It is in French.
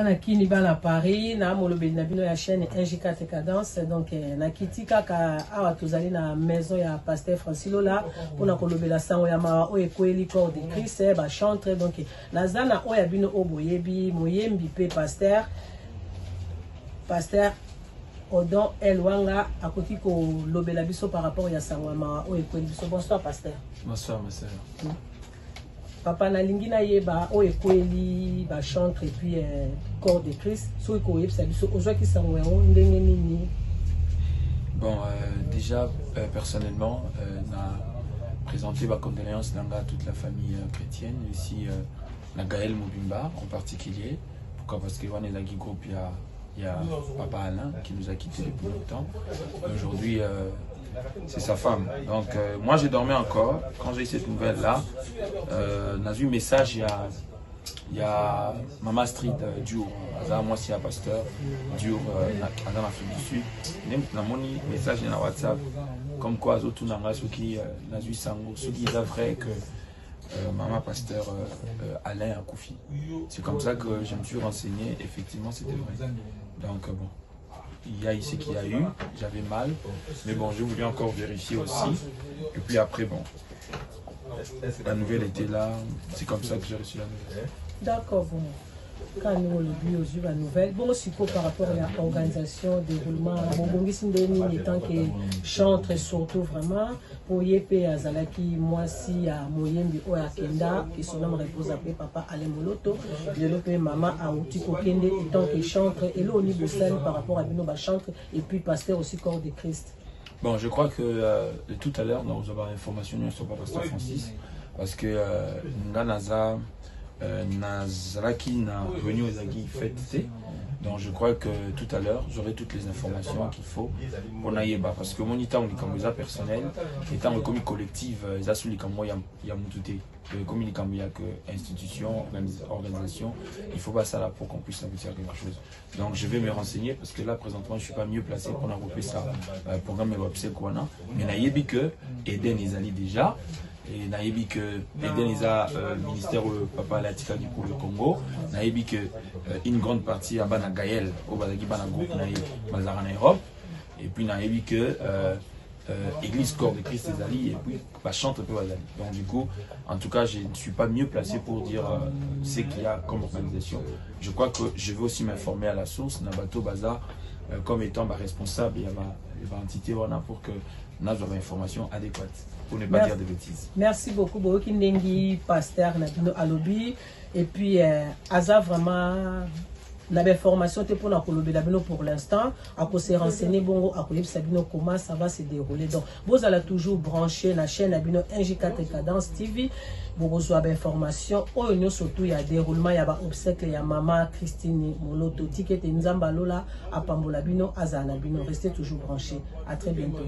bana kini bana Paris na molobeli na bino ya chaîne NJ4 Cadence donc na kitika ka awa tozali na maison ya pasteur Francis Lola pona kolobela sango ya ma o ekweli corps de Christ ba chantre donc nazana o ya bino oboyebi moyembi pe pasteur Odon Elwanga akoti ko lobela biso par rapport ya sango ya ma o ekweli biso. Bonsoir pasteur. Bonsoir ma sœur. Papa na lingina yeba o ekweli ba chantre et puis corps de Christ so ko yebisa biso ozwa ki sango ya ndenge nini. Bon déjà personnellement na présenté ma condoléance à toute la famille chrétienne ici na Gaël Mobimba en particulier. Pourquoi? Parce que on est dans groupe il y a Papa Alain qui nous a quittés depuis longtemps. Aujourd'hui c'est sa femme. Donc moi j'ai dormi encore. Quand j'ai eu cette nouvelle là, on a vu un message, il y a Mama Street Diour, moi c'est un pasteur Diour dans l'Afrique du Sud. On a mon message dans WhatsApp comme quoi tout ce qui a vu sango, ce qui est vrai que Maman pasteur Alain a Koufi. C'est comme ça que je me suis renseigné, effectivement c'était vrai. Donc bon. Il y a ici qu'il y a eu, j'avais mal, mais bon, je voulais encore vérifier aussi. Et puis après, bon, la nouvelle était là, c'est comme ça que j'ai reçu la nouvelle. D'accord, bon. Quand nous le aux yeux la nouvelle, bon, aussi par rapport à l'organisation, déroulement, bon, en tant que chantre surtout vraiment, pour Yépé Azalaki, moi si à Moyembi ou à Kenda, qui son nom repose après Papa Alain Moloto, de l'opé Maman à Outiko Kende, en tant que chantre, et là au niveau de par rapport à Binoba chantre, et puis pasteur aussi corps de Christ. Bon, je crois que tout à l'heure, nous avons l'information sur Pasteur Francis, parce que Nganaza, Nazaraki n'a venu aux Agui fête. Donc je crois que tout à l'heure, j'aurai toutes les informations qu'il faut pour Naïeba. Parce que mon état comme personnel, étant comme collective, il y a comme il y a que institution, organisation, il faut pas ça là pour qu'on puisse aboutir à quelque chose. Donc je vais me renseigner parce que là présentement je suis pas mieux placé pour avoir ça programme website quoi non. Mais Naïebi que Eden ils allaient déjà. Et naïbi que Eden Isa ministère Papa Latika pour le Congo, naïbi que une grande partie à Bana Gaël au Bazaki Bana groupe Bazar en Europe, et puis naïbi que Église Corps de Christ Ezali et puis bah, chante un peu Bazali. Donc du coup, en tout cas, je ne suis pas mieux placé pour dire ce qu'il y a comme organisation. Je crois que je vais aussi m'informer à la source, Nabato Bazar comme étant responsable et ma entité pour que nous ayons l'information adéquate. Pour ne pas dire de bêtises. Merci beaucoup, Boki Nengi, pasteur Nabino Alobi. Et puis, Aza vraiment, la formation pour la Kolobelabino pour l'instant. À quoi se renseigner, bon, à quoi Sabino, comment ça va se dérouler. Donc, vous allez toujours brancher la chaîne Nabino NJ4 Cadence TV. Vous avez information. Oh, nous surtout, il y a déroulement, il y a obstacle, il y a Maman Christine Moloto, Ticket et Nzambalola, à Pambolabino, Aza Nabino. Restez toujours branchés. À très bientôt.